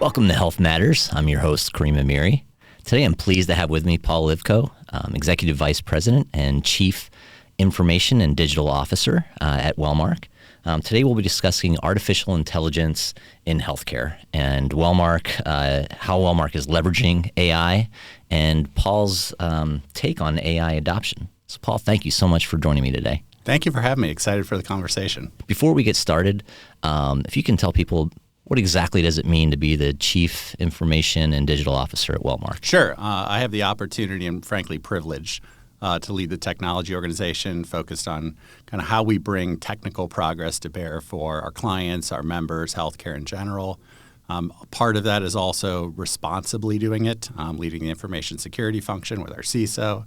Welcome to Health Matters. I'm your host, Kareem Amiri. Today I'm pleased to have with me Paul Hlivko, Executive Vice President and Chief Information and Digital Officer at Wellmark. Today we'll be discussing artificial intelligence in healthcare and Wellmark, how Wellmark is leveraging AI, and Paul's take on AI adoption. So Paul, thank you so much for joining me today. Thank you for having me. Excited for the conversation. Before we get started, if you can tell people what exactly does it mean to be the Chief Information and Digital Officer at Wellmark? Sure. I have the opportunity and frankly privilege to lead the technology organization focused on kind of how we bring technical progress to bear for our clients, our members, healthcare in general. Part of that is also responsibly doing it, leading the information security function with our CISO.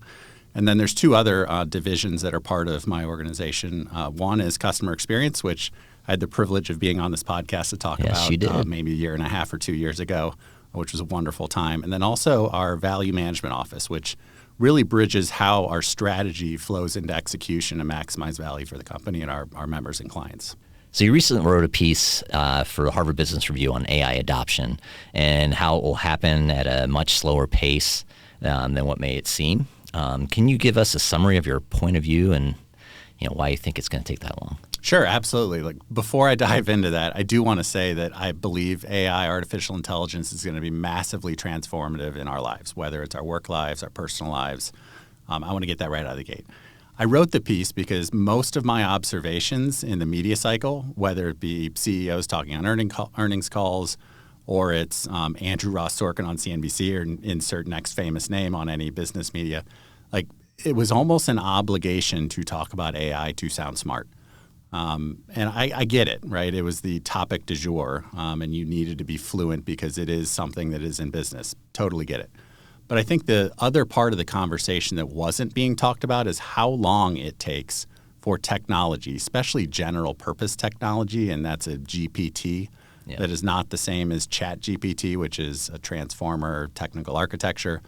And then there's two other divisions that are part of my organization. One is customer experience, which I had the privilege of being on this podcast to talk about maybe a year and a half or 2 years ago, which was a wonderful time. And then also our value management office, which really bridges how our strategy flows into execution to maximize value for the company and our members and clients. So you recently wrote a piece for the Harvard Business Review on AI adoption and how it will happen at a much slower pace than what may it seem. Can you give us a summary of your point of view and why you think it's going to take that long? Sure, absolutely. Before I dive into that, I do want to say that I believe AI, artificial intelligence, is going to be massively transformative in our lives, whether it's our work lives, our personal lives. I want to get that right out of the gate. I wrote the piece because most of my observations in the media cycle, whether it be CEOs talking on earnings calls, or it's Andrew Ross Sorkin on CNBC, or insert next famous name on any business media, it was almost an obligation to talk about AI to sound smart. And I get it, right? It was the topic du jour, and you needed to be fluent because it is something that is in business. Totally get it. But I think the other part of the conversation that wasn't being talked about is how long it takes for technology, especially general purpose technology, and that's a GPT that is not the same as ChatGPT, which is a transformer technical architecture.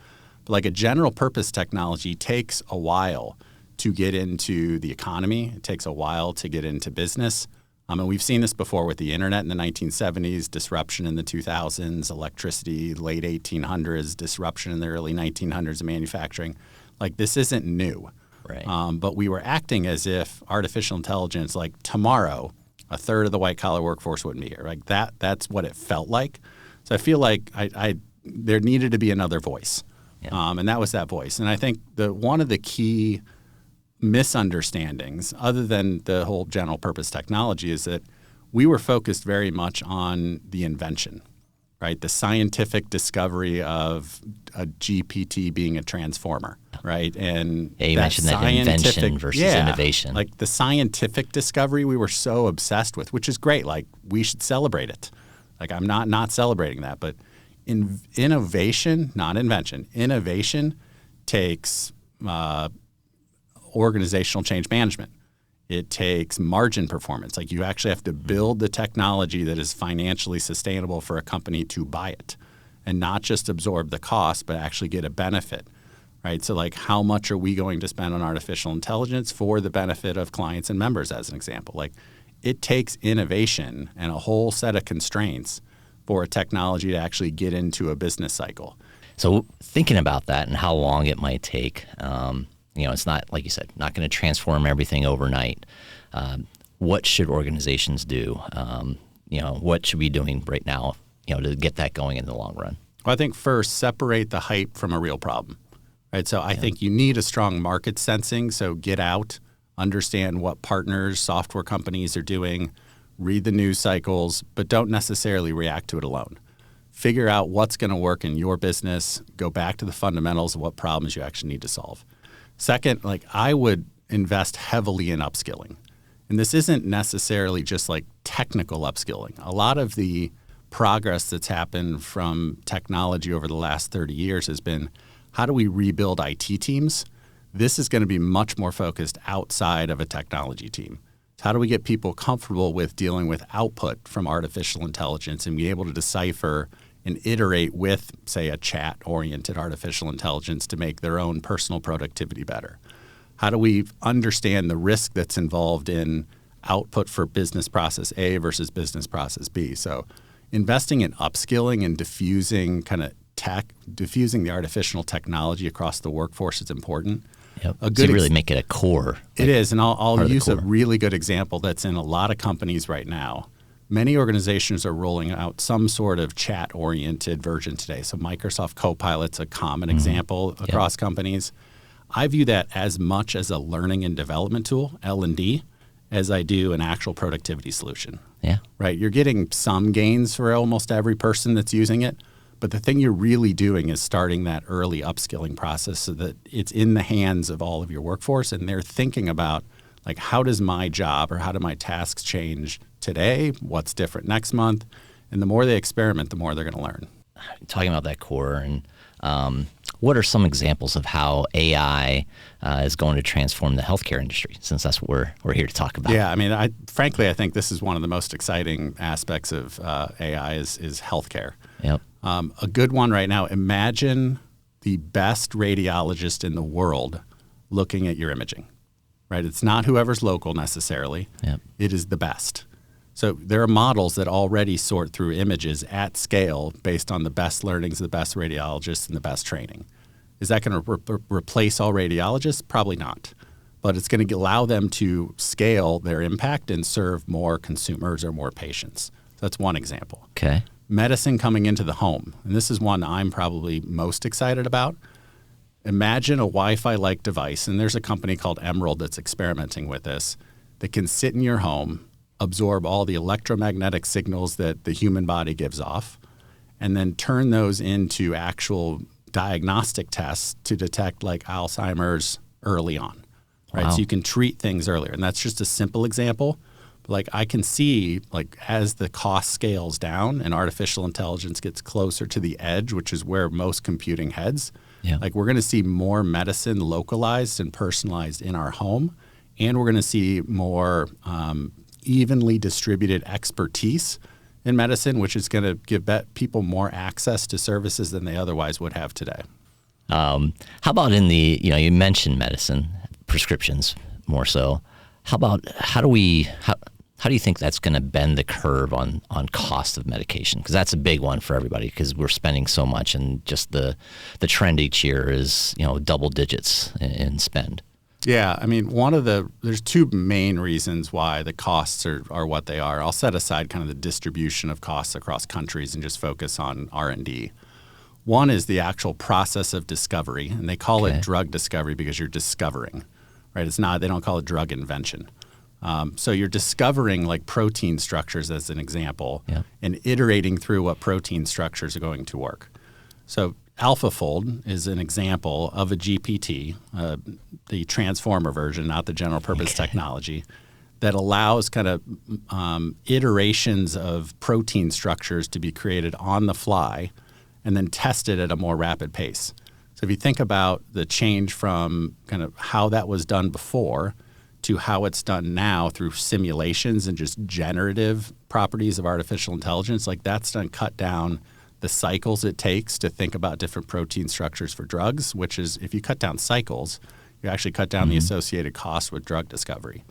But like a general purpose technology takes a while to get into the economy. It takes a while to get into business. And we've seen this before with the internet in the 1970s, disruption in the 2000s, electricity, late 1800s, disruption in the early 1900s of manufacturing. This isn't new. Right. But we were acting as if artificial intelligence, tomorrow, a third of the white-collar workforce wouldn't be here. That's what it felt like. So I feel like there needed to be another voice. Yeah. And that was that voice. And I think one of the key misunderstandings, other than the whole general purpose technology, is that we were focused very much on the invention, right? The scientific discovery of a GPT being a transformer, right? And you mentioned that invention versus innovation. The scientific discovery we were so obsessed with, which is great. We should celebrate it. I'm not celebrating that, but innovation, not invention, innovation takes organizational change management. It takes margin performance. You actually have to build the technology that is financially sustainable for a company to buy it and not just absorb the cost, but actually get a benefit, right? So how much are we going to spend on artificial intelligence for the benefit of clients and members, as an example? It takes innovation and a whole set of constraints for a technology to actually get into a business cycle. So thinking about that and how long it might take, it's not, like you said, not going to transform everything overnight. What should organizations do? What should we be doing right now, to get that going in the long run? Well, I think first, separate the hype from a real problem, right? So I think you need a strong market sensing. So get out, understand what partners, software companies are doing, read the news cycles, but don't necessarily react to it alone. Figure out what's going to work in your business. Go back to the fundamentals of what problems you actually need to solve. Second, I would invest heavily in upskilling. And this isn't necessarily just technical upskilling. A lot of the progress that's happened from technology over the last 30 years has been, how do we rebuild IT teams? This is going to be much more focused outside of a technology team. So how do we get people comfortable with dealing with output from artificial intelligence and be able to decipher and iterate with, say, a chat-oriented artificial intelligence to make their own personal productivity better? How do we understand the risk that's involved in output for business process A versus business process B? So investing in upskilling and diffusing the artificial technology across the workforce is important. Yep. So you really make it a core. It is, and I'll use a really good example that's in a lot of companies right now. Many organizations are rolling out some sort of chat-oriented version today. So Microsoft Copilot's a common example across companies. I view that as much as a learning and development tool, L&D, as I do an actual productivity solution. Yeah. Right? You're getting some gains for almost every person that's using it, but the thing you're really doing is starting that early upskilling process so that it's in the hands of all of your workforce, and they're thinking about, like, how does my job or how do my tasks change today? What's different next month? And the more they experiment, the more they're going to learn. Talking about that core, and what are some examples of how AI is going to transform the healthcare industry, since that's what we're here to talk about? Yeah, I mean, frankly, I think this is one of the most exciting aspects of AI is healthcare. Yep. A good one right now, imagine the best radiologist in the world looking at your imaging, right? It's not whoever's local necessarily. Yep. It is the best. So there are models that already sort through images at scale based on the best learnings of the best radiologists and the best training. Is that going to replace all radiologists? Probably not. But it's going to allow them to scale their impact and serve more consumers or more patients. So that's one example. Okay. Medicine coming into the home. And this is one I'm probably most excited about. Imagine a Wi-Fi-like device, and there's a company called Emerald that's experimenting with this, that can sit in your home, absorb all the electromagnetic signals that the human body gives off, and then turn those into actual diagnostic tests to detect, like, Alzheimer's early on, right? Wow. So you can treat things earlier. And that's just a simple example. But, like, I can see, like, as the cost scales down and artificial intelligence gets closer to the edge, which is where most computing heads, like, we're going to see more medicine localized and personalized in our home, and we're going to see more evenly distributed expertise in medicine, which is going to give people more access to services than they otherwise would have today. How about in the, you mentioned medicine, prescriptions more so. How do you think that's going to bend the curve on cost of medication? Because that's a big one for everybody, because we're spending so much, and just the trend each year is, double digits in spend. Yeah, I mean, there's two main reasons why the costs are what they are. I'll set aside kind of the distribution of costs across countries and just focus on R&D. One is the actual process of discovery, and they call it drug discovery because you're discovering, right? They don't call it drug invention. So you're discovering, like, protein structures as an example, and iterating through what protein structures are going to work. So AlphaFold is an example of a GPT, the transformer version, not the general purpose technology, that allows kind of iterations of protein structures to be created on the fly and then tested at a more rapid pace. So if you think about the change from kind of how that was done before to how it's done now through simulations and just generative properties of artificial intelligence, like, that's done cut down the cycles it takes to think about different protein structures for drugs, which is, if you cut down cycles, you actually cut down the associated cost with drug discovery.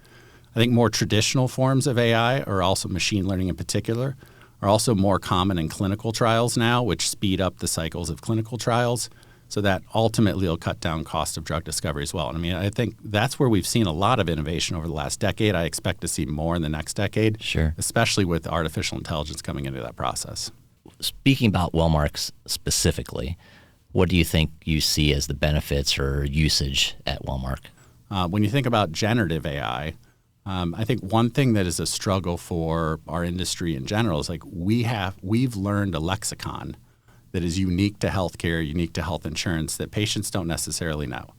I think more traditional forms of AI, or also machine learning in particular, are also more common in clinical trials now, which speed up the cycles of clinical trials. So that ultimately will cut down cost of drug discovery as well. And I mean, I think that's where we've seen a lot of innovation over the last decade. I expect to see more in the next decade, especially with artificial intelligence coming into that process. Speaking about Wellmark specifically, what do you think you see as the benefits or usage at Wellmark? When you think about generative AI, I think one thing that is a struggle for our industry in general is, like, we've learned a lexicon that is unique to healthcare, unique to health insurance, that patients don't necessarily know.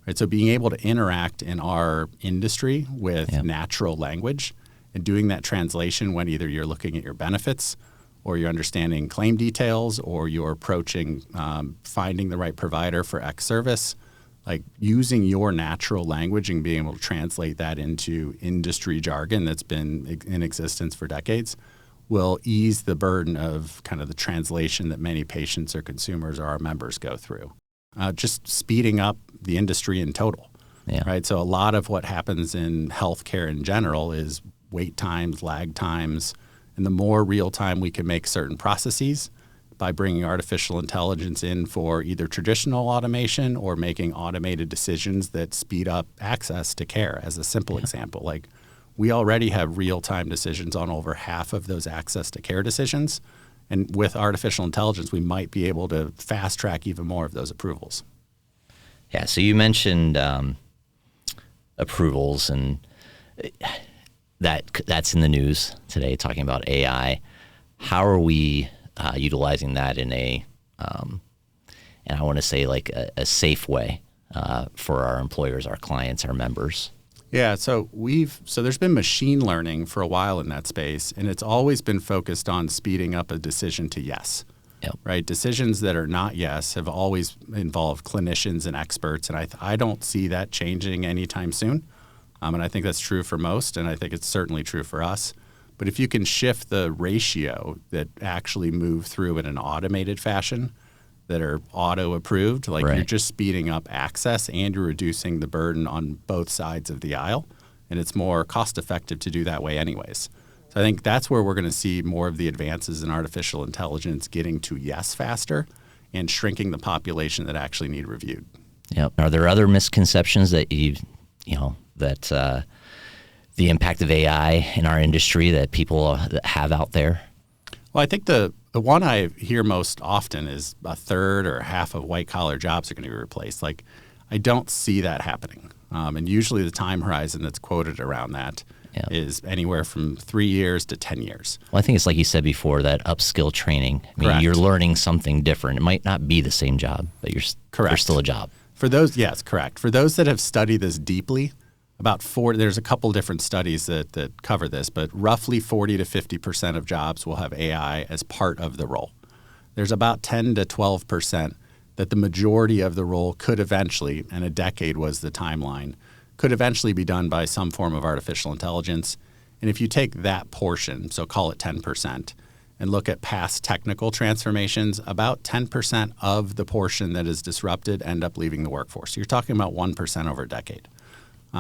Right? So being able to interact in our industry with natural language and doing that translation when either you're looking at your benefits or you're understanding claim details or you're approaching finding the right provider for X service, like, using your natural language and being able to translate that into industry jargon that's been in existence for decades will ease the burden of kind of the translation that many patients or consumers or our members go through. Just speeding up the industry in total, right? So a lot of what happens in healthcare in general is wait times, lag times, And the more real time we can make certain processes by bringing artificial intelligence in for either traditional automation or making automated decisions that speed up access to care, as a simple example. Like, we already have real time decisions on over half of those access to care decisions. And with artificial intelligence, we might be able to fast track even more of those approvals. Yeah, so you mentioned approvals, and that's in the news today, talking about AI. How are we utilizing that in and I want to say like a safe way for our employers, our clients, our members? Yeah, so there's been machine learning for a while in that space, and it's always been focused on speeding up a decision to yes. Yep. Right? Decisions that are not yes have always involved clinicians and experts, and I don't see that changing anytime soon. And I think that's true for most, and I think it's certainly true for us. But if you can shift the ratio that actually move through in an automated fashion, that are auto-approved, like right. You're just speeding up access and you're reducing the burden on both sides of the aisle, and it's more cost-effective to do that way anyways. So I think that's where we're going to see more of the advances in artificial intelligence getting to yes faster and shrinking the population that actually need reviewed. Yep. Are there other misconceptions that the impact of AI in our industry that people have out there? Well, I think the one I hear most often is a third or half of white-collar jobs are going to be replaced. Like, I don't see that happening. And usually the time horizon that's quoted around that is anywhere from 3 years to 10 years. Well, I think it's like you said before, that upskill training. I mean, Correct. You're learning something different. It might not be the same job, but you're still a job. For those, yes, correct. For those that have studied this deeply, there's a couple different studies that cover this, but roughly 40 to 50% of jobs will have AI as part of the role. There's about 10 to 12% that the majority of the role could eventually, and a decade was the timeline, could eventually be done by some form of artificial intelligence. And if you take that portion, so call it 10%, and look at past technical transformations, about 10% of the portion that is disrupted end up leaving the workforce. So you're talking about 1% over a decade.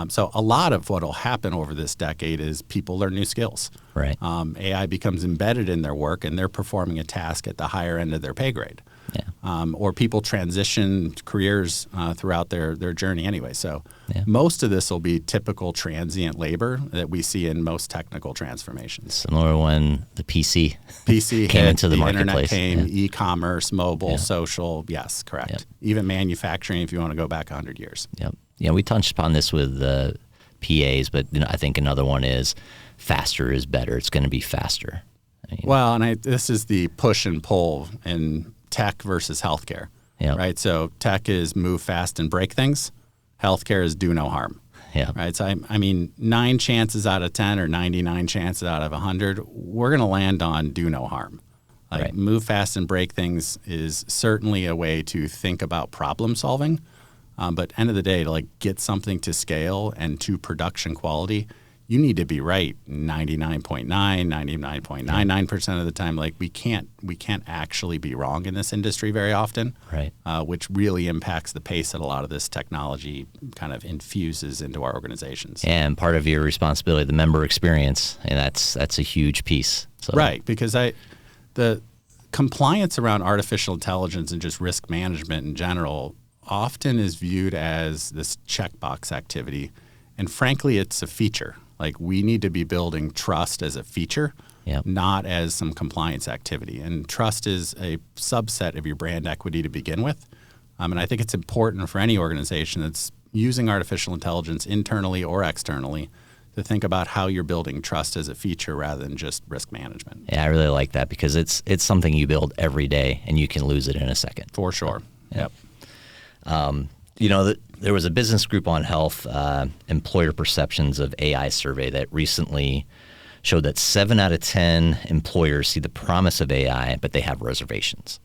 So a lot of what will happen over this decade is people learn new skills. Right. AI becomes embedded in their work, and they're performing a task at the higher end of their pay grade. Yeah. Or people transition careers throughout their journey anyway. So most of this will be typical transient labor that we see in most technical transformations. Similar when the PC came into the marketplace. Internet came, e-commerce, mobile, social. Yes, correct. Yep. Even manufacturing, if you want to go back 100 years. Yep. Yeah, we touched upon this with the PAs, but I think another one is faster is better. It's going to be faster. This is the push and pull in tech versus healthcare, right? So tech is move fast and break things. Healthcare is do no harm, right? So I mean, 9 chances out of 10 or 99 chances out of 100, we're going to land on do no harm. Like move fast and break things is certainly a way to think about problem solving. But end of the day, to like get something to scale and to production quality, you need to be right 99.9, 99.99% of the time. Like we can't actually be wrong in this industry very often, right? Which really impacts the pace that a lot of this technology kind of infuses into our organizations. And part of your responsibility, the member experience, and that's a huge piece. So. Right, because the compliance around artificial intelligence and just risk management in general often is viewed as this checkbox activity. And frankly, it's a feature. Like we need to be building trust as a feature, not as some compliance activity. And trust is a subset of your brand equity to begin with. And I think it's important for any organization that's using artificial intelligence internally or externally to think about how you're building trust as a feature rather than just risk management. Yeah, I really like that because it's something you build every day and you can lose it in a second. For sure. Yep. There was a business group on health, employer perceptions of AI survey that recently showed that 7 out of 10 employers see the promise of AI, but they have reservations.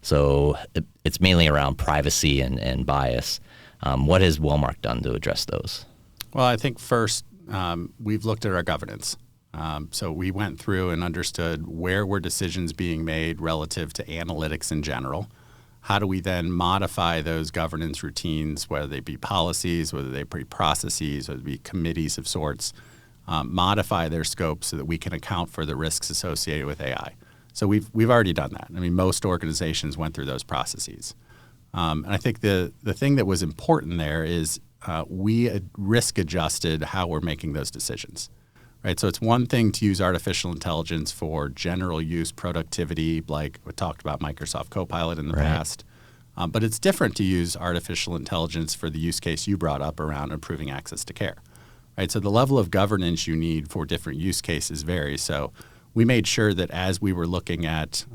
So it's mainly around privacy and bias. What has Wellmark done to address those? Well, I think first we've looked at our governance. So we went through and understood where were decisions being made relative to analytics in general. How do we then modify those governance routines, whether they be policies, whether they be processes, whether they be committees of sorts, modify their scope so that we can account for the risks associated with AI. So we've already done that. I mean, most organizations went through those processes. And I think the thing that was important there is we risk adjusted how we're making those decisions. Right, so it's one thing to use artificial intelligence for general use productivity, like we talked about Microsoft Copilot in the past. But it's different to use artificial intelligence for the use case you brought up around improving access to care. Right, so the level of governance you need for different use cases varies. So we made sure that as we were looking at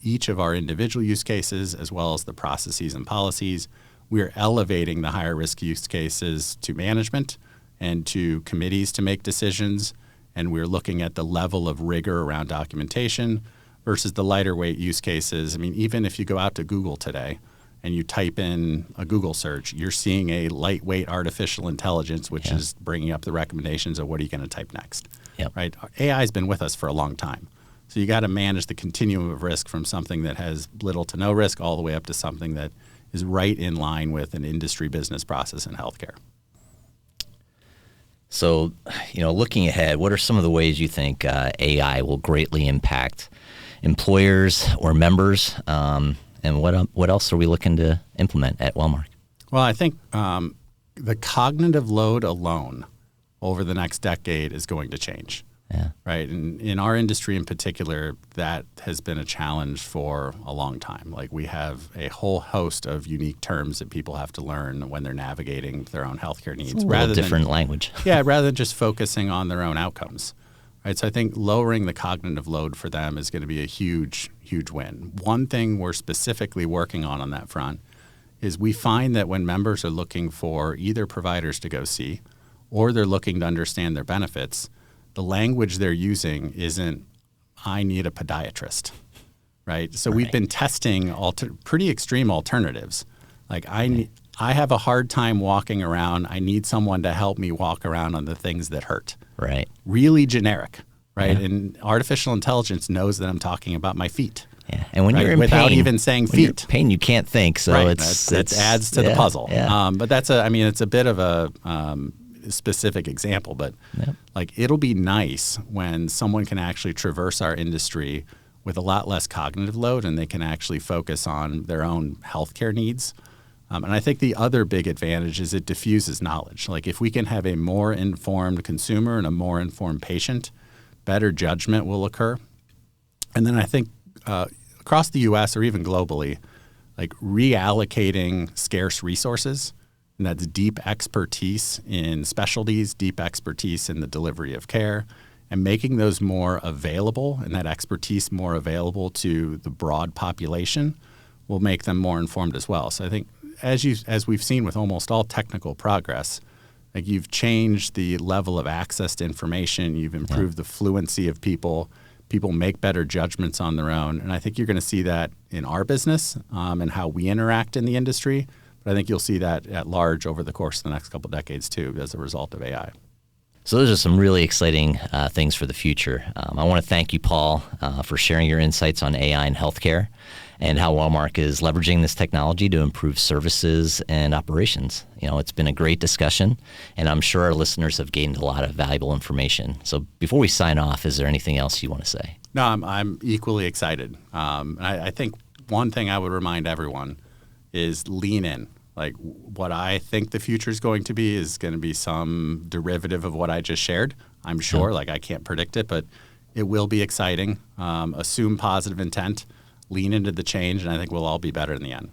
each of our individual use cases, as well as the processes and policies, we are elevating the higher risk use cases to management and to committees to make decisions. And we're looking at the level of rigor around documentation versus the lighter weight use cases. I mean, even if you go out to Google today and you type in a Google search, you're seeing a lightweight artificial intelligence, which is bringing up the recommendations of what are you going to type next. Right? AI has been with us for a long time. So you got to manage the continuum of risk from something that has little to no risk all the way up to something that is right in line with an industry business process in healthcare. So, looking ahead, what are some of the ways you think AI will greatly impact employers or members, and what else are we looking to implement at Wellmark? Well, I think the cognitive load alone over the next decade is going to change. Right. And in our industry in particular, that has been a challenge for a long time. Like we have a whole host of unique terms that people have to learn when they're navigating their own healthcare needs. It's a little different language. Rather than just focusing on their own outcomes. Right. So I think lowering the cognitive load for them is going to be a huge, huge win. One thing we're specifically working on that front is we find that when members are looking for either providers to go see or they're looking to understand their benefits, the language they're using isn't, I need a podiatrist, right? So we've been testing pretty extreme alternatives. Like I have a hard time walking around. I need someone to help me walk around on the things that hurt. Right. Really generic, right? And artificial intelligence knows that I'm talking about my feet. Yeah. And when you're in without pain, even saying when you're in feet. pain, you can't think. So Right. it's it adds to the puzzle. Yeah. But it's a bit of a specific example, but like it'll be nice when someone can actually traverse our industry with a lot less cognitive load and they can actually focus on their own healthcare needs. And I think the other big advantage is it diffuses knowledge. Like if we can have a more informed consumer and a more informed patient, better judgment will occur. And then I think across the US or even globally, like reallocating scarce resources, and that's deep expertise in specialties, deep expertise in the delivery of care, and making those more available and that expertise more available to the broad population will make them more informed as well. So I think as we've seen with almost all technical progress, like you've changed the level of access to information, you've improved the fluency of people make better judgments on their own. And I think you're going to see that in our business and how we interact in the industry. But I think you'll see that at large over the course of the next couple of decades too as a result of AI. So those are some really exciting things for the future. I want to thank you, Paul, for sharing your insights on AI in healthcare and how Wellmark is leveraging this technology to improve services and operations. It's been a great discussion, and I'm sure our listeners have gained a lot of valuable information. So before we sign off, is there anything else you want to say? No, I'm equally excited. I think one thing I would remind everyone is lean in. Like what I think the future is going to be some derivative of what I just shared. I'm sure, like I can't predict it, but it will be exciting. Assume positive intent, lean into the change, and I think we'll all be better in the end.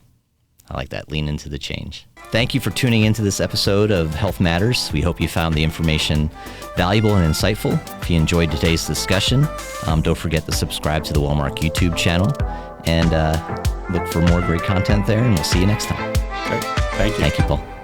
I like that, lean into the change. Thank you for tuning into this episode of Health Matters. We hope you found the information valuable and insightful. If you enjoyed today's discussion, don't forget to subscribe to the Wellmark YouTube channel and look for more great content there, and we'll see you next time. Great. Thank you. Thank you, Paul.